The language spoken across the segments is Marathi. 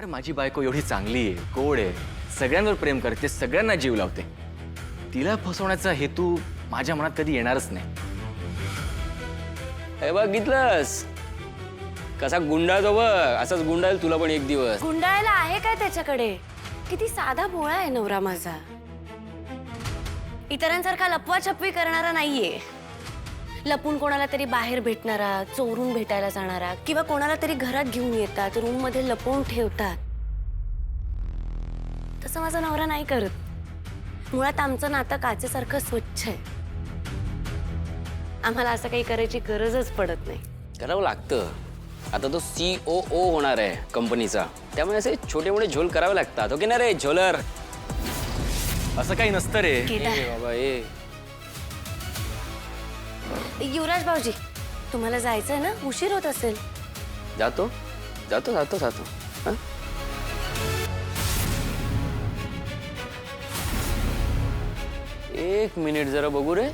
अरे माझी बायको एवढी चांगली आहे, गोड आहे, सगळ्यांवर प्रेम करते, सगळ्यांना जीव लावते. तिला फसवण्याचा हेतू माझ्या मनात कधी येणारच नाही. हे बघितलंस कसा गुंडाळतो बघ, असाच गुंडाळेल तुला पण एक दिवस. गुंडाळायला आहे काय त्याच्याकडे? किती साधा भोळा आहे नवरा माझा. इतरांसारखा लपवा छपवी करणारा नाहीये. लपून कोणाला तरी बाहेर भेटणारा, चोरून भेटायला जाणारा, किंवा कोणाला तरी घरात घेऊन येतात, रूम मध्ये लपवून ठेवतात. तसं माझा नवरा नाही करत. मुळात आमचं नातं काचेसारखं स्वच्छ आहे. आम्हाला असं काही करायची गरजच पडत नाही. करावं लागतं. आता तो COO होणार आहे कंपनीचा, त्यामुळे असे छोटे मोठे झोल करावे लागतात. ओके ना रे झोलर? असं काही नसतं रे. ए बाबा ए. युवराज भाऊजी, तुम्हाला जायचंय ना? उशीर होत असेल. जातो जातो जातो जातो. हं? एक मिनिट जरा बघू रे.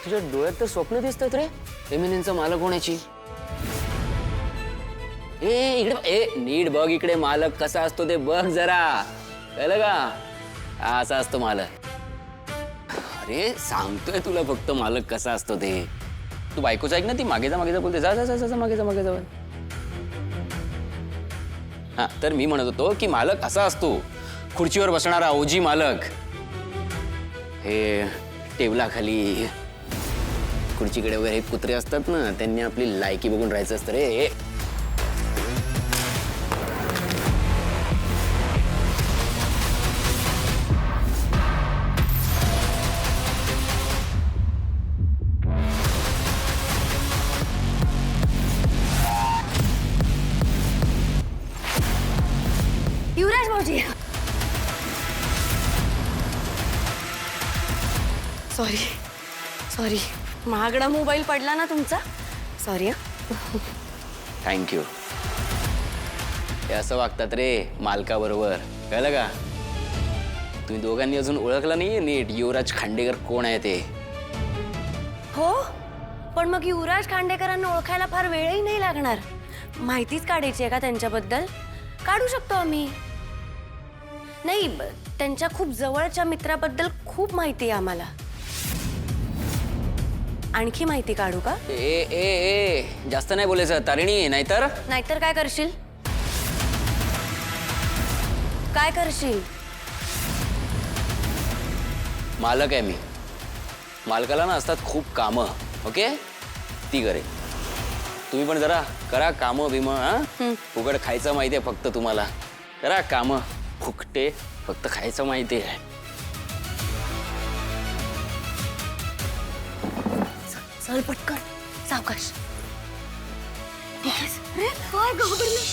तुझ्या डोळ्यात तर स्वप्न दिसतात रे. फेमिनिनचा मालक होण्याची. ए इकडे ए नीट बघ इकडे. मालक कसा असतो ते बघ जरा. कळलं का? असा असतो मालक. अरे सांगतोय तुला फक्त मालक कसा असतो ते. तू बायकोच ऐक ना, ती मागे जा बोलते. जा जा जा जा मागे जा. हा तर मी म्हणत होतो की मालक असा असतो. खुर्चीवर बसणारा ओजी मालक. हे टेबलाखाली खुर्चीकडे वगैरे कुत्रे असतात ना, त्यांनी आपली लायकी बघून राहायचं असतं रे. युवराज भाऊजी, सॉरी महागडा मोबाईल पडला ना तुमचा. सॉरी. थँक्यू. हे असं वागतात रे मालकाबरोबर. कळलं का? तुम्ही दोघांनी अजून ओळखला नाहीये नीट युवराज खांडेकर कोण आहे ते. हो, पण मग युवराज खांडेकरांना ओळखायला फार वेळही नाही लागणार. माहितीच काढायची आहे का त्यांच्याबद्दल? काढू शकतो आम्ही. नाही, त्यांच्या खूप जवळच्या मित्राबद्दल खूप माहिती आहे आम्हाला. आणखी माहिती काढू का? ए ए ए जास्त नाही बोलायचं तारिणी, नाहीतर काय करशील? काय करशील? मालक आहे मी. मालकाला ना असतात खूप कामं. ओके, ती करे. तुम्ही पण जरा करा कामं बिम. हा फुकट खायचं माहिती आहे फक्त तुम्हाला. करा कामं. फुकटे फक्त खायचं माहिती आहे. चल पटकन, सावकाश. अरे काय घाबरली?